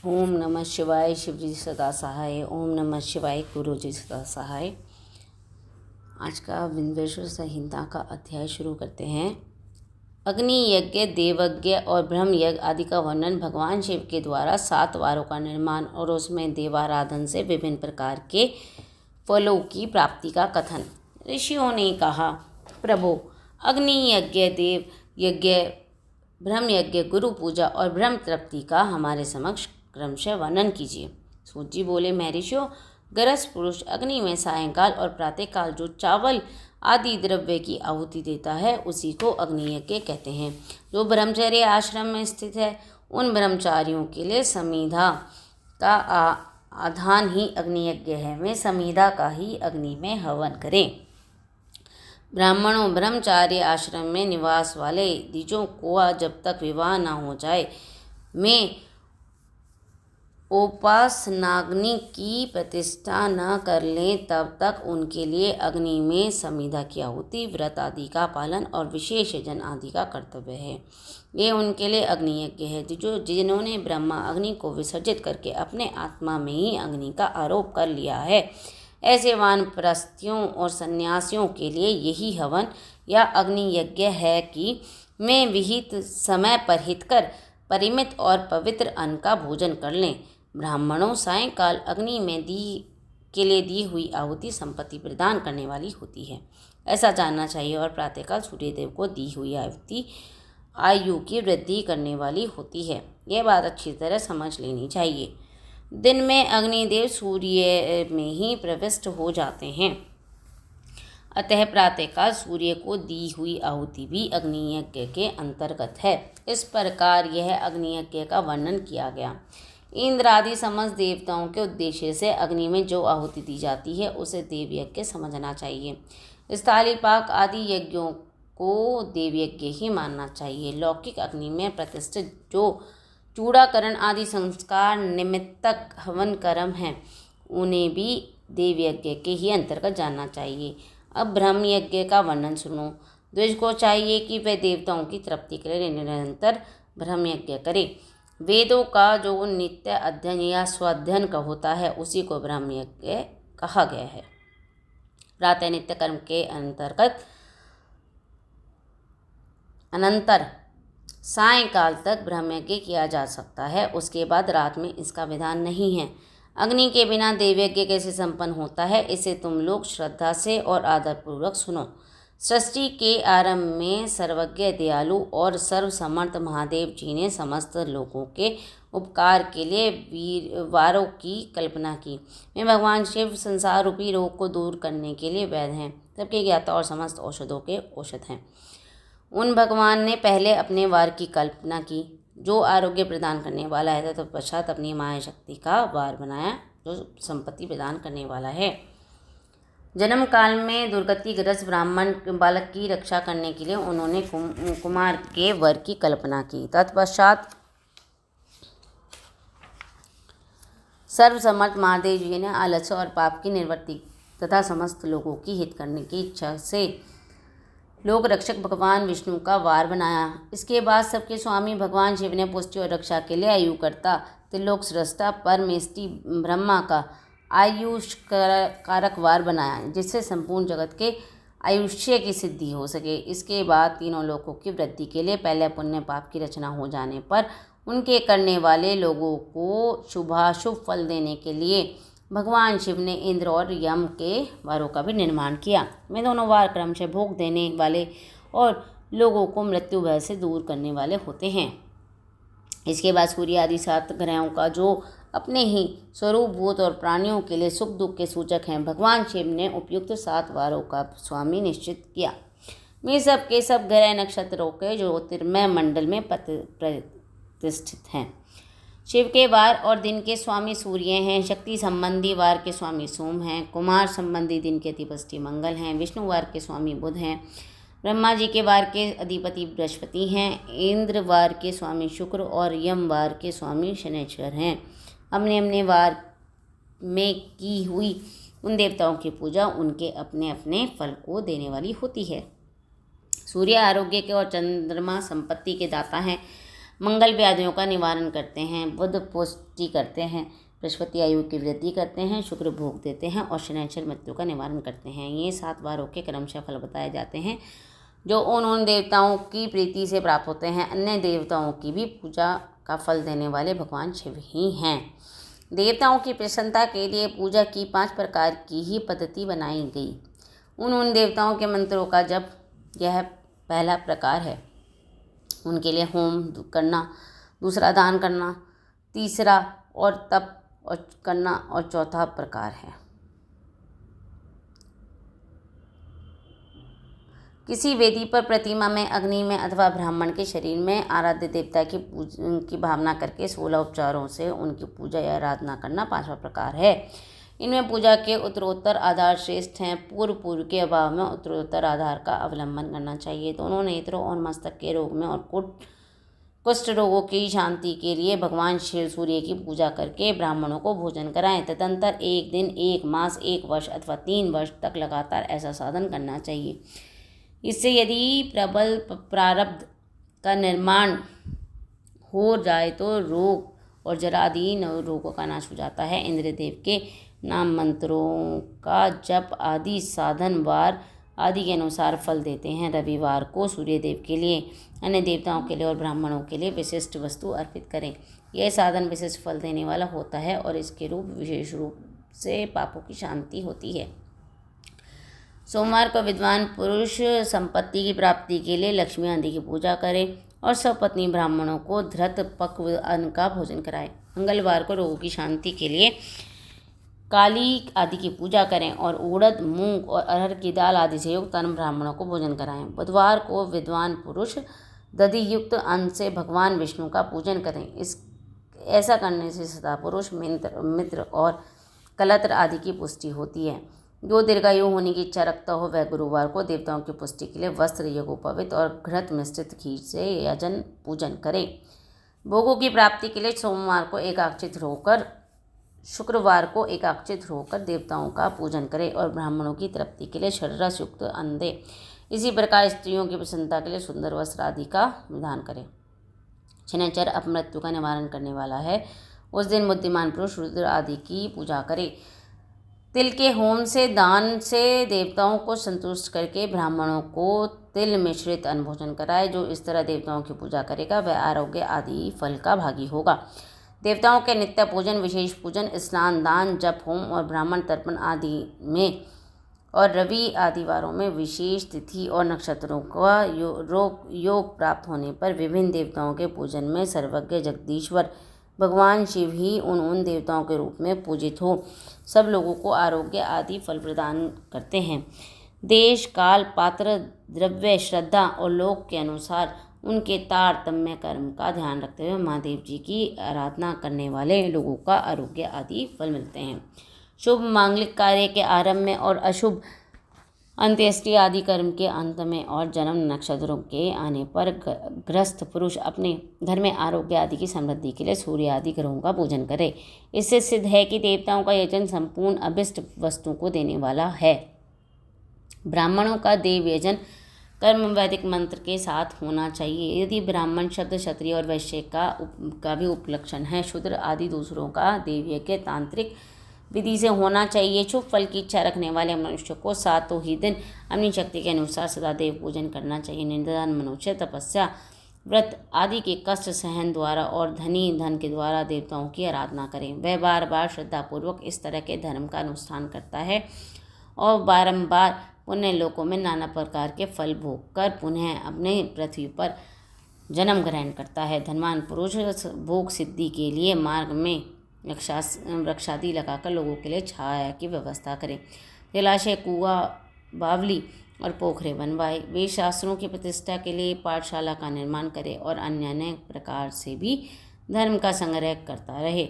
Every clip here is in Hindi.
ओम नमः शिवाय। शिवजी सदा सहाय। ओम नमः शिवाय। गुरु जी सदा सहाय। आज का विश्व संहिता का अध्याय शुरू करते हैं। अग्नि यज्ञ, देवयज्ञ और ब्रह्म यज्ञ आदि का वर्णन भगवान शिव के द्वारा 7 वारों का निर्माण और उसमें देवाराधन से विभिन्न प्रकार के फलों की प्राप्ति का कथन। ऋषियों ने कहा, प्रभु, अग्नि यज्ञ, देव यज्ञ, ब्रह्म यज्ञ, गुरु पूजा और ब्रह्म तृप्ति का हमारे समक्ष क्रमशः वर्णन कीजिए। सूत जी बोले, मैं ऋषियों, गृहस्थ पुरुष अग्नि में सायंकाल और प्रातःकाल जो चावल आदि द्रव्य की आहुति देता है उसी को अग्नि यज्ञ कहते हैं। जो ब्रह्मचर्य आश्रम में स्थित है उन ब्रह्मचारियों के लिए समीधा का आधान ही अग्नि यज्ञ है। वे समीधा का ही अग्नि में हवन करें। ब्राह्मणों, ब्रह्मचार्य आश्रम में निवास वाले द्विजों को जब तक विवाह न हो जाए में उपासनाग्नि की प्रतिष्ठा न कर लें तब तक उनके लिए अग्नि में समीधा की आहुति, व्रत आदि का पालन और विशेष यजन आदि का कर्तव्य है। ये उनके लिए अग्नि यज्ञ है। जिन्होंने ब्रह्मा अग्नि को विसर्जित करके अपने आत्मा में ही अग्नि का आरोप कर लिया है, ऐसे वानप्रस्थियों और सन्यासियों के लिए यही हवन या अग्नि यज्ञ है कि वे विहित समय पर हितकर परिमित और पवित्र अन्न का भोजन कर लें। ब्राह्मणों, सायंकाल अग्नि में के लिए दी हुई आहुति संपत्ति प्रदान करने वाली होती है, ऐसा जानना चाहिए। और प्रातःकाल सूर्यदेव को दी हुई आहुति आयु की वृद्धि करने वाली होती है। यह बात अच्छी तरह समझ लेनी चाहिए। दिन में अग्निदेव सूर्य में ही प्रविष्ट हो जाते हैं, अतः प्रातःकाल सूर्य को दी हुई आहुति भी अग्नि यज्ञ के अंतर्गत है। इस प्रकार यह अग्नि यज्ञ का वर्णन किया गया। इंद्र आदि समस्त देवताओं के उद्देश्य से अग्नि में जो आहुति दी जाती है उसे देव यज्ञ समझना चाहिए। स्थालीपाक आदि यज्ञों को देव यज्ञ ही मानना चाहिए। लौकिक अग्नि में प्रतिष्ठित जो चूड़ाकरण आदि संस्कार निमित्तक हवन कर्म हैं उन्हें भी देव यज्ञ के ही अंतर्गत जानना चाहिए। अब ब्रह्म यज्ञ का वर्णन सुनो। द्विज को चाहिए कि वे देवताओं की तृप्ति के लिए निरंतर ब्रह्म यज्ञ करे। वेदों का जो नित्य अध्ययन या स्वाध्ययन का होता है उसी को ब्रह्म यज्ञ कहा गया है। प्रातः नित्य कर्म के अनंतर सायंकाल तक ब्रह्म यज्ञ किया जा सकता है, उसके बाद रात में इसका विधान नहीं है। अग्नि के बिना देव यज्ञ कैसे संपन्न होता है, इसे तुम लोग श्रद्धा से और आदरपूर्वक सुनो। सृष्टि के आरंभ में सर्वज्ञ, दयालु और सर्वसमर्थ महादेव जी ने समस्त लोगों के उपकार के लिए वारों की कल्पना की। वे भगवान शिव संसार रूपी रोग को दूर करने के लिए वैद्य हैं, सबके ज्ञाता और समस्त औषधों के औषध हैं। उन भगवान ने पहले अपने वार की कल्पना की जो आरोग्य प्रदान करने वाला है, तथा पश्चात अपनी माया शक्ति का वार बनाया जो संपत्ति प्रदान करने वाला है। जन्म काल में दुर्गतिग्रस्त ब्राह्मण बालक की रक्षा करने के लिए उन्होंने कुमार के वर की कल्पना की। तत्पश्चात सर्वसमर्थ महादेव जी ने आलस्य और पाप की निवृत्ति तथा समस्त लोगों की हित करने की इच्छा से लोक रक्षक भगवान विष्णु का वार बनाया। इसके बाद सबके स्वामी भगवान शिव ने पुष्टि और रक्षा के लिए आयुकर्ता, त्रिलोक सृष्टा, परमेष्टि ब्रह्मा का आयुष कारक वार बनाया, जिससे संपूर्ण जगत के आयुष्य की सिद्धि हो सके। इसके बाद तीनों लोकों की वृद्धि के लिए पहले पुण्य पाप की रचना हो जाने पर उनके करने वाले लोगों को शुभाशुभ फल देने के लिए भगवान शिव ने इंद्र और यम के वारों का भी निर्माण किया। वे दोनों वार क्रमशः भोग देने वाले और लोगों को मृत्यु भय से दूर करने वाले होते हैं। इसके बाद सूर्य आदि 7 ग्रहों का जो अपने ही स्वरूप भूत और प्राणियों के लिए सुख दुख के सूचक हैं, भगवान शिव ने उपयुक्त 7 वारों का स्वामी निश्चित किया। वे सब के सब ग्रह नक्षत्रों के ज्योतिर्मय मंडल में प्रतिष्ठित हैं। शिव के वार और दिन के स्वामी सूर्य हैं। शक्ति संबंधी वार के स्वामी सोम हैं। कुमार संबंधी दिन के अधिपति मंगल हैं। विष्णु वार के स्वामी बुध हैं। ब्रह्मा जी के वार के अधिपति बृहस्पति हैं। इंद्र वार के स्वामी शुक्र और यम वार के स्वामी शनैश्वर हैं। अपने अपने वार में की हुई उन देवताओं की पूजा उनके अपने अपने फल को देने वाली होती है। सूर्य आरोग्य के और चंद्रमा संपत्ति के दाता हैं। मंगल व्याधियों का निवारण करते हैं, बुध पुष्टि करते हैं, बृहस्पति आयु की वृद्धि करते हैं, शुक्र भोग देते हैं और शनैश्चर मृत्यु का निवारण करते हैं। ये 7 वारों के क्रमशः फल बताए जाते हैं जो उन देवताओं की प्रीति से प्राप्त होते हैं। अन्य देवताओं की भी पूजा का फल देने वाले भगवान शिव ही हैं। देवताओं की प्रसन्नता के लिए पूजा की 5 प्रकार की ही पद्धति बनाई गई। उन देवताओं के मंत्रों का जप यह पहला प्रकार है। उनके लिए होम करना, दूसरा दान करना, तीसरा और तप और करना और चौथा प्रकार है किसी वेदी पर, प्रतिमा में, अग्नि में अथवा ब्राह्मण के शरीर में आराध्य देवता की भावना करके 16 उपचारों से उनकी पूजा या आराधना करना 5वां प्रकार है। इनमें पूजा के उत्तरोत्तर आधार श्रेष्ठ हैं। पूर्व के अभाव में उत्तरोत्तर आधार का अवलंबन करना चाहिए। दोनों नेत्रों और मस्तक के रोग में और कुष्ठ रोगों की शांति के लिए भगवान शिव सूर्य की पूजा करके ब्राह्मणों को भोजन कराएं। तदंतर 1 दिन, 1 मास, 1 वर्ष अथवा 3 वर्ष तक लगातार ऐसा साधन करना चाहिए। इससे यदि प्रबल प्रारब्ध का निर्माण हो जाए तो रोग और जरा आदि रोगों का नाश हो जाता है। इंद्रदेव के नाम मंत्रों का जप आदि साधन वार आदि के अनुसार फल देते हैं। रविवार को सूर्यदेव के लिए, अन्य देवताओं के लिए और ब्राह्मणों के लिए विशिष्ट वस्तु अर्पित करें। यह साधन विशिष्ट फल देने वाला होता है और इसके रूप विशेष रूप से पापों की शांति होती है। सोमवार को विद्वान पुरुष संपत्ति की प्राप्ति के लिए लक्ष्मी आदि की पूजा करें और सपत्नी ब्राह्मणों को धृत पक्व अन्न का भोजन कराएं। मंगलवार को रोगों की शांति के लिए काली आदि की पूजा करें और उड़द, मूंग और अरहर की दाल आदि से युक्त अन्न ब्राह्मणों को भोजन कराएं। बुधवार को विद्वान पुरुष दधि युक्त अन्न से भगवान विष्णु का पूजन करें। ऐसा करने से सदा पुरुष, मित्र और कलत्र आदि की पुष्टि होती है। जो दीर्घायु होने की इच्छा रखता हो वह गुरुवार को देवताओं की पुष्टि के लिए वस्त्र, यज्ञोपवीत और घृत मिश्रित खीर से यजन पूजन करें। भोगों की प्राप्ति के लिए सोमवार को एकाक्षित होकर, शुक्रवार को एकाक्षित होकर देवताओं का पूजन करें और ब्राह्मणों की तृप्ति के लिए षड्रस युक्त अन्न दें। इसी प्रकार स्त्रियों की प्रसन्नता के लिए सुंदर वस्त्र आदि का विधान करें। शनैश्चर अपमृत्यु का निवारण करने वाला है। उस दिन बुद्धिमान पुरुष रुद्र आदि की पूजा करे। तिल के होम से, दान से देवताओं को संतुष्ट करके ब्राह्मणों को तिल मिश्रित अन्न भोजन कराए। जो इस तरह देवताओं की पूजा करेगा वह आरोग्य आदि फल का भागी होगा। देवताओं के नित्य पूजन, विशेष पूजन, स्नान, दान, जप, होम और ब्राह्मण तर्पण आदि में और रवि आदिवारों में विशेष तिथि और नक्षत्रों का योग प्राप्त होने पर विभिन्न देवताओं के पूजन में सर्वज्ञ जगदीश्वर भगवान शिव ही उन देवताओं के रूप में पूजित हो सब लोगों को आरोग्य आदि फल प्रदान करते हैं। देश, काल, पात्र, द्रव्य, श्रद्धा और लोक के अनुसार उनके तारतम्य कर्म का ध्यान रखते हुए महादेव जी की आराधना करने वाले लोगों का आरोग्य आदि फल मिलते हैं। शुभ मांगलिक कार्य के आरंभ में और अशुभ अंत्येष्टि आदि कर्म के अंत में और जन्म नक्षत्रों के आने पर ग्रस्त पुरुष अपने घर में आरोग्य आदि की समृद्धि के लिए सूर्य आदि ग्रहों का पूजन करे। इससे सिद्ध है कि देवताओं का यजन संपूर्ण अभिष्ट वस्तु को देने वाला है। ब्राह्मणों का देव यजन कर्म वैदिक मंत्र के साथ होना चाहिए। यदि ब्राह्मण शब्द क्षत्रिय और वैश्य का भी उपलक्षण है। शूद्र आदि दूसरों का देव यज्ञ तांत्रिक विधि से होना चाहिए। शुभ फल की इच्छा रखने वाले मनुष्य को सातों ही दिन अपनी शक्ति के अनुसार सदा देव पूजन करना चाहिए। निर्धन मनुष्य तपस्या, व्रत आदि के कष्ट सहन द्वारा और धनी धन के द्वारा देवताओं की आराधना करें। वह बार बार श्रद्धापूर्वक इस तरह के धर्म का अनुष्ठान करता है और बारंबार पुण्य लोकों में नाना प्रकार के फल भोग कर पुनः अपने पृथ्वी पर जन्म ग्रहण करता है। धनवान पुरुष भोग सिद्धि के लिए मार्ग में वृक्षादि लगाकर लोगों के लिए छाया की व्यवस्था करें। जलाशय, कुआं, बावली और पोखरे बनवाए। वे शास्त्रों की प्रतिष्ठा के लिए पाठशाला का निर्माण करे और अन्य अनेक प्रकार से भी धर्म का संग्रह करता रहे।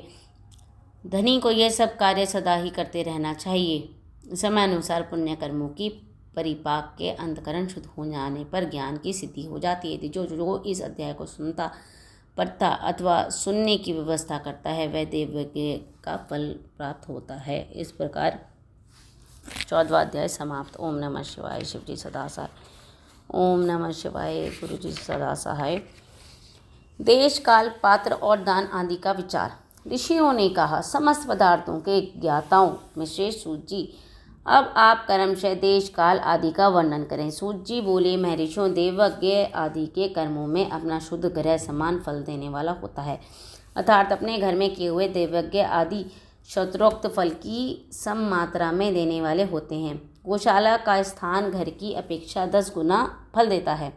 धनी को यह सब कार्य सदा ही करते रहना चाहिए। समय अनुसार पुण्य कर्मों की परिपाक के अंतकरण शुद्ध हो जाने पर ज्ञान की सिद्धि हो जाती है। जो इस अध्याय को सुनता, पढ़ता अथवा सुनने की व्यवस्था करता है वह देव यज्ञ का फल प्राप्त होता है। इस प्रकार 14वां अध्याय समाप्त। ओम नमः शिवाय। शिवजी सदा सहाय। ओम नमः शिवाय। गुरुजी सदा सहाय। देश काल, पात्र और दान आदि का विचार। ऋषियों ने कहा, समस्त पदार्थों के ज्ञाताओं में श्रेष्ठ सूत जी, अब आप क्रमशः देश काल आदि का वर्णन करें। सूत जी बोले, महर्षियों, देवज्ञ आदि के कर्मों में अपना शुद्ध ग्रह समान फल देने वाला होता है, अर्थात अपने घर में किए हुए देवज्ञ आदि शत्रोक्त फल की सम मात्रा में देने वाले होते हैं। गौशाला का स्थान घर की अपेक्षा 10 गुना फल देता है।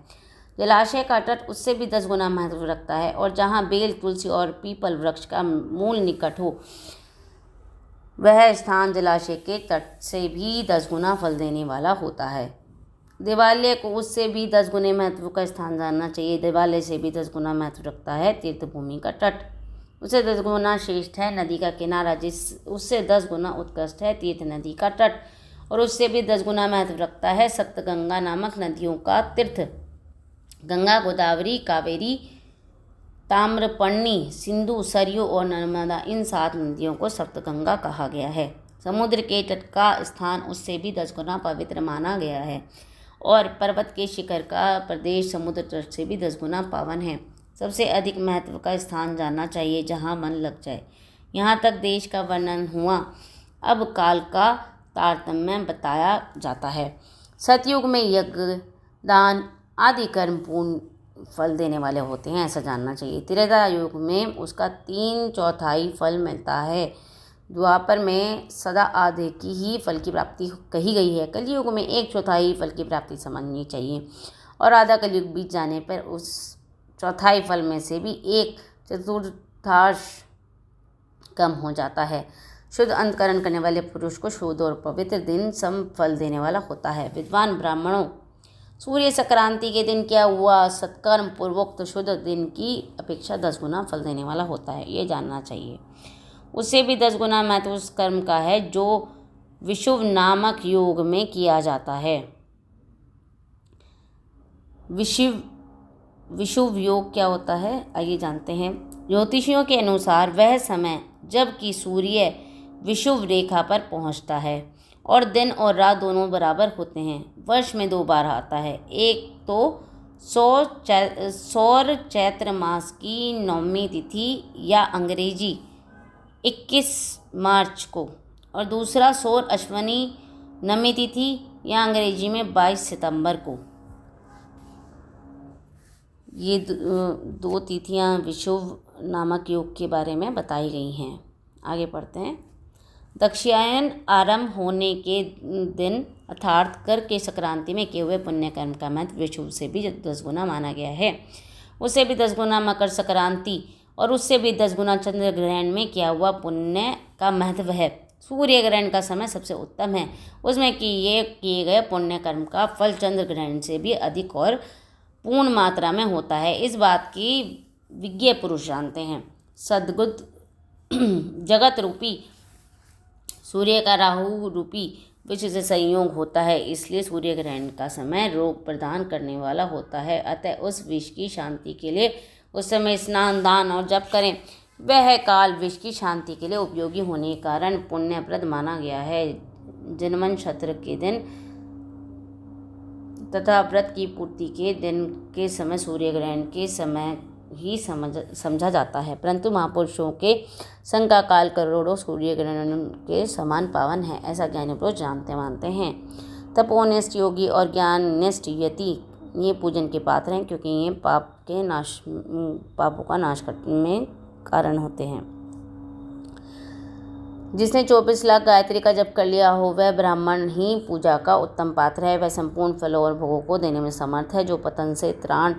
जलाशय का तट उससे भी 10 गुना महत्व रखता है, और जहाँ बेल, तुलसी और पीपल वृक्ष का मूल निकट हो, वह स्थान जलाशय के तट से भी 10 गुना फल देने वाला होता है। देवालय को उससे भी 10 गुने महत्व का स्थान जानना चाहिए। देवालय से भी 10 गुना महत्व रखता है तीर्थभूमि का तट, उससे 10 गुना श्रेष्ठ है नदी का किनारा, उससे 10 गुना उत्कृष्ट है तीर्थ नदी का तट, और उससे भी 10 गुना महत्व रखता है सप्तगंगा नामक नदियों का तीर्थ। गंगा, गोदावरी, कावेरी, ताम्रपर्णी, सिंधु, सरयू और नर्मदा, इन 7 नदियों को सप्तगंगा कहा गया है। समुद्र के तट का स्थान उससे भी 10 गुना पवित्र माना गया है, और पर्वत के शिखर का प्रदेश समुद्र तट से भी 10 गुना पावन है। सबसे अधिक महत्व का स्थान जानना चाहिए जहाँ मन लग जाए। यहाँ तक देश का वर्णन हुआ, अब काल का तारतम्य बताया जाता है। सतयुग में यज्ञ, दान आदि कर्म पूर्ण फल देने वाले होते हैं, ऐसा जानना चाहिए। त्रेता युग में उसका 3/4 फल मिलता है। द्वापर में सदा आधे की ही फल की प्राप्ति कही गई है। कलयुग में 1/4 फल की प्राप्ति समझनी चाहिए, और आधा कलयुग बीत जाने पर उस चौथाई फल में से भी 1/4 कम हो जाता है। शुद्ध अंतकरण करने वाले पुरुष को शुद्ध और पवित्र दिन सम फल देने वाला होता है। विद्वान ब्राह्मणों, सूर्य संक्रांति के दिन क्या हुआ सत्कर्म पूर्वोक्त शुद्ध दिन की अपेक्षा 10 गुना फल देने वाला होता है, ये जानना चाहिए। उससे भी 10 गुना महत्व उस कर्म का है जो विषुव नामक योग में किया जाता है। विषुव योग क्या होता है, आइए जानते हैं। ज्योतिषियों के अनुसार वह समय जबकि सूर्य विषुव रेखा पर पहुंचता है और दिन और रात दोनों बराबर होते हैं। वर्ष में 2 बार आता है, एक तो सौर चैत्र मास की 9वीं तिथि या अंग्रेजी 21 मार्च को, और दूसरा सौर अश्वनी नवमी तिथि या अंग्रेजी में 22 सितंबर को। ये 2 तिथियां विषुव नामक योग के बारे में बताई गई हैं। आगे पढ़ते हैं। दक्षिणायन आरंभ होने के दिन अर्थात कर के संक्रांति में किए हुए पुण्य कर्म का महत्व विषुव से भी 10 गुना माना गया है। उससे भी 10 गुना मकर संक्रांति और उससे भी 10 गुना चंद्र ग्रहण में किया हुआ पुण्य का महत्व है। सूर्य ग्रहण का समय सबसे उत्तम है, उसमें किए गए पुण्य कर्म का फल चंद्र ग्रहण से भी अधिक और पूर्ण मात्रा में होता है। इस बात की विज्ञ पुरुष जानते हैं। सद्गुद जगत रूपी सूर्य का राहु रूपी विष से संयोग होता है, इसलिए सूर्य ग्रहण का समय रोग प्रदान करने वाला होता है। अतः उस विष की शांति के लिए उस समय स्नान, दान और जप करें। वह काल विष की शांति के लिए उपयोगी होने के कारण पुण्यप्रद माना गया है। जन्मनक्षत्र के दिन तथा व्रत की पूर्ति के दिन के समय सूर्य ग्रहण के समय ही समझा जाता है, परंतु महापुरुषों के संग का काल करोड़ों सूर्य ग्रहण के समान पावन है, ऐसा ज्ञानी पुरुष जानते मानते हैं। तपोनिष्ठ योगी और ज्ञाननिष्ठ यति ये पूजन के पात्र हैं, क्योंकि ये पापों का नाश करने में कारण होते हैं। जिसने 24 लाख गायत्री का जप कर लिया हो वह ब्राह्मण ही पूजा का उत्तम पात्र है। वह संपूर्ण फलों और भोगों को देने में समर्थ है। जो पतन से त्राण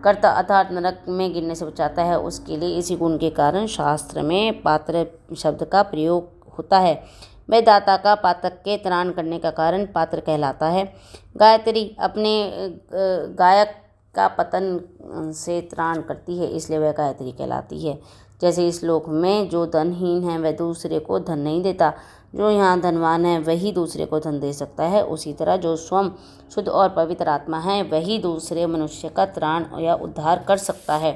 करता अर्थात नरक में गिरने से बचाता है, उसके लिए इसी गुण के कारण शास्त्र में पात्र शब्द का प्रयोग होता है। वह दाता का पातक के त्राण करने का कारण पात्र कहलाता है। गायत्री अपने गायक का पतन से त्राण करती है, इसलिए वह गायत्री कहलाती है। जैसे इस श्लोक में जो धनहीन है वह दूसरे को धन नहीं देता, जो यहाँ धनवान है वही दूसरे को धन दे सकता है, उसी तरह जो स्वयं शुद्ध और पवित्र आत्मा है वही दूसरे मनुष्य का त्राण या उद्धार कर सकता है।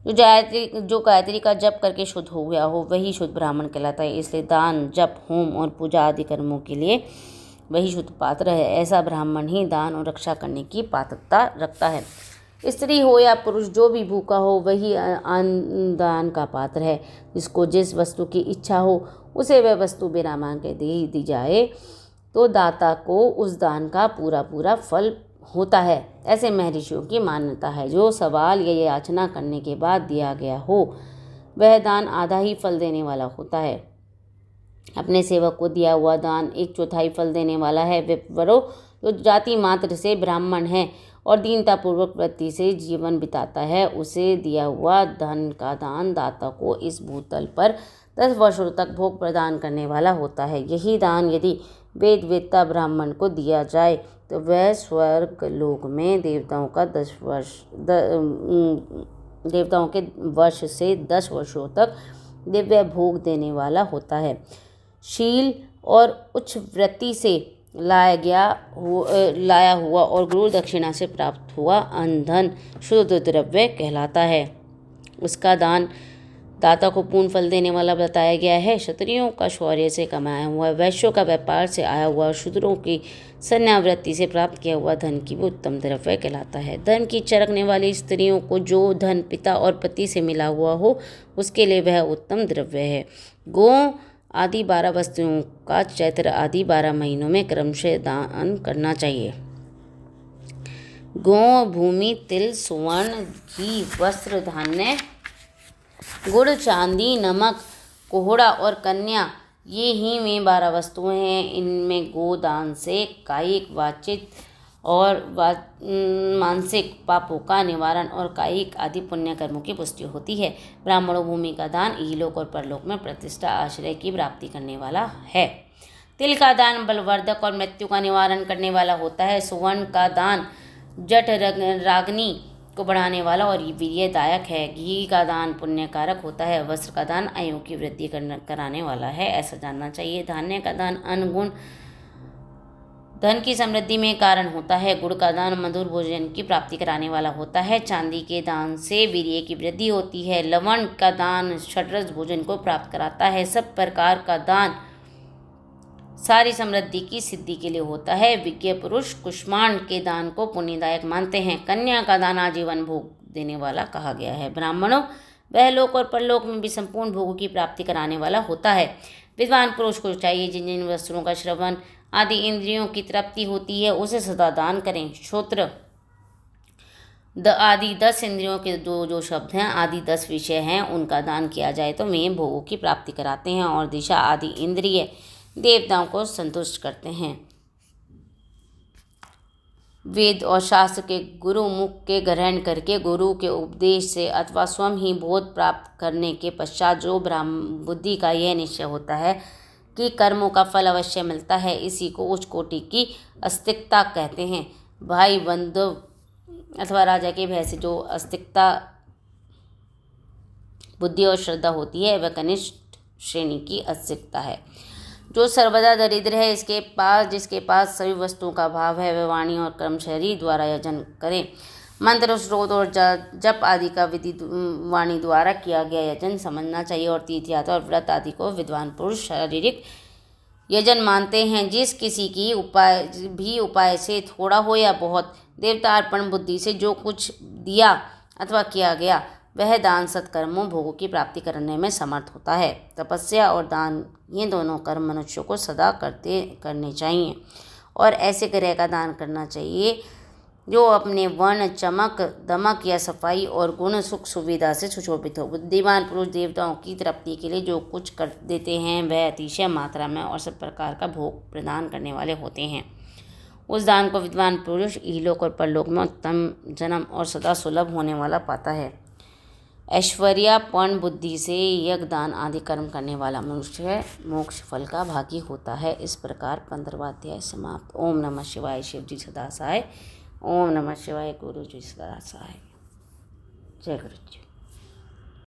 जो गायत्री का जप करके शुद्ध हो गया हो वही शुद्ध ब्राह्मण कहलाता है। इसलिए दान, जप, होम और पूजा आदि कर्मों के लिए वही शुद्ध पात्र है। ऐसा ब्राह्मण ही दान और रक्षा करने की पात्रता रखता है। स्त्री हो या पुरुष, जो भी भूखा हो वही दान का पात्र है। जिसको जिस वस्तु की इच्छा हो उसे वह वस्तु बिना मांगे दे दी जाए तो दाता को उस दान का पूरा पूरा फल होता है। ऐसे महर्षियों की मान्यता है। जो सवाल या याचना करने के बाद दिया गया हो वह दान आधा ही फल देने वाला होता है। अपने सेवक को दिया हुआ दान 1/4 फल देने वाला है। विप्रो जो जाति मात्र से ब्राह्मण है और दीनतापूर्वक वृत्ति से जीवन बिताता है, उसे दिया हुआ धन का दान दाता को इस भूतल पर 10 वर्षों तक भोग प्रदान करने वाला होता है। यही दान यदि वेदवेत्ता ब्राह्मण को दिया जाए तो वह स्वर्ग लोक में देवताओं के वर्ष से 10 वर्षों तक दिव्य भोग देने वाला होता है। शील और उच्च वृत्ति से लाया हुआ और गुरु दक्षिणा से प्राप्त हुआ धन शुद्ध द्रव्य कहलाता है। उसका दान दाता को पूर्ण फल देने वाला बताया गया है। क्षत्रियों का शौर्य से कमाया हुआ, वैश्यों का व्यापार से आया हुआ और शूद्रों की संन्यावृत्ति से प्राप्त किया हुआ धन की वो उत्तम द्रव्य कहलाता है। धन की चरकने वाली स्त्रियों को जो धन पिता और पति से मिला हुआ हो उसके लिए वह उत्तम द्रव्य है। गौ आदि 12 वस्तुओं का चैत्र आदि 12 महीनों में क्रमशः दान करना चाहिए। गौ, भूमि, तिल, सुवर्ण, घी, वस्त्र, धान्य, गुड़, चांदी, नमक, कोहड़ा और कन्या, ये ही में 12 वस्तुएं हैं। इनमें गोदान से कायिक, वाचिक और मानसिक पापों का निवारण और कायिक आदि पुण्य कर्मों की पुष्टि होती है। ब्राह्मणों भूमि का दान इहलोक और परलोक में प्रतिष्ठा आश्रय की प्राप्ति करने वाला है। तिल का दान बलवर्धक और मृत्यु का निवारण करने वाला होता है। सुवर्ण का दान जठ राग्नि को बढ़ाने वाला और वीर्यदायक है। घी का दान पुण्यकारक होता है। वस्त्र का दान आयु की वृद्धि कराने वाला है, ऐसा जानना चाहिए। धान्य का दान अन्न धन की समृद्धि में कारण होता है। गुड़ का दान मधुर भोजन की प्राप्ति कराने वाला होता है। चांदी के दान से वीर्य की वृद्धि होती है। लवण का दान षड्रस भोजन को प्राप्त कराता है। सब प्रकार का दान सारी समृद्धि की सिद्धि के लिए होता है। विज्ञ पुरुष कुष्मांड के दान को पुण्यदायक मानते हैं। कन्या का दान आजीवन भोग देने वाला कहा गया है। ब्राह्मणों वह लोक और परलोक में भी संपूर्ण भोगों की प्राप्ति कराने वाला होता है। विद्वान पुरुष को चाहिए जिन जिन वस्त्रों का श्रवण आदि इंद्रियों की तृप्ति होती है उसे सदा दान करें। श्रोत्र आदि 10 इंद्रियों के जो शब्द हैं आदि 10 विषय हैं उनका दान किया जाए तो वे भोगों की प्राप्ति कराते हैं और दिशा आदि इंद्रिय देवताओं को संतुष्ट करते हैं। वेद और शास्त्र के गुरु मुख के ग्रहण करके गुरु के उपदेश से अथवा स्वयं ही बोध प्राप्त करने के पश्चात जो ब्राह्म बुद्धि का यह निश्चय होता है कि कर्मों का फल अवश्य मिलता है, इसी को उच्च कोटि की आस्तिकता कहते हैं। भाई बंधु अथवा राजा के भय से जो आस्तिकता बुद्धि और श्रद्धा होती है वह कनिष्ठ श्रेणी की आस्तिकता है। जो सर्वदा दरिद्र है जिसके पास सभी वस्तुओं का भाव है वह वाणी और कर्मचारी द्वारा यजन करें। मंत्र स्रोत और जप आदि का विधि वाणी द्वारा किया गया यजन समझना चाहिए और तीर्थ यात्रा और व्रत आदि को विद्वान पुरुष शारीरिक यजन मानते हैं। जिस किसी की उपाय से थोड़ा हो या बहुत देवता अर्पण बुद्धि से जो कुछ दिया अथवा किया गया वह दान सत्कर्मों भोगों की प्राप्ति करने में समर्थ होता है। तपस्या और दान ये दोनों कर्म मनुष्यों को सदा करने चाहिए और ऐसे ग्रह का दान करना चाहिए जो अपने वर्ण, चमक, दमक या सफाई और गुण सुख सुविधा से सुशोभित हो। बुद्धिमान पुरुष देवताओं की तृप्ति के लिए जो कुछ कर देते हैं वह अतिशय मात्रा में और सब प्रकार का भोग प्रदान करने वाले होते हैं। उस दान को विद्वान पुरुष इहलोक और परलोक में उत्तम जन्म और सदा सुलभ होने वाला पाता है। ऐश्वर्यापर्ण बुद्धि से यज्ञ दान आदि कर्म करने वाला मनुष्य मोक्ष फल का भागी होता है। इस प्रकार 15वां अध्याय समाप्त। ओम नमः शिवाय। शिव जी सदा सहाय। ओम नमः शिवाय। गुरु जी सदा सहाय। जय गुरु जी।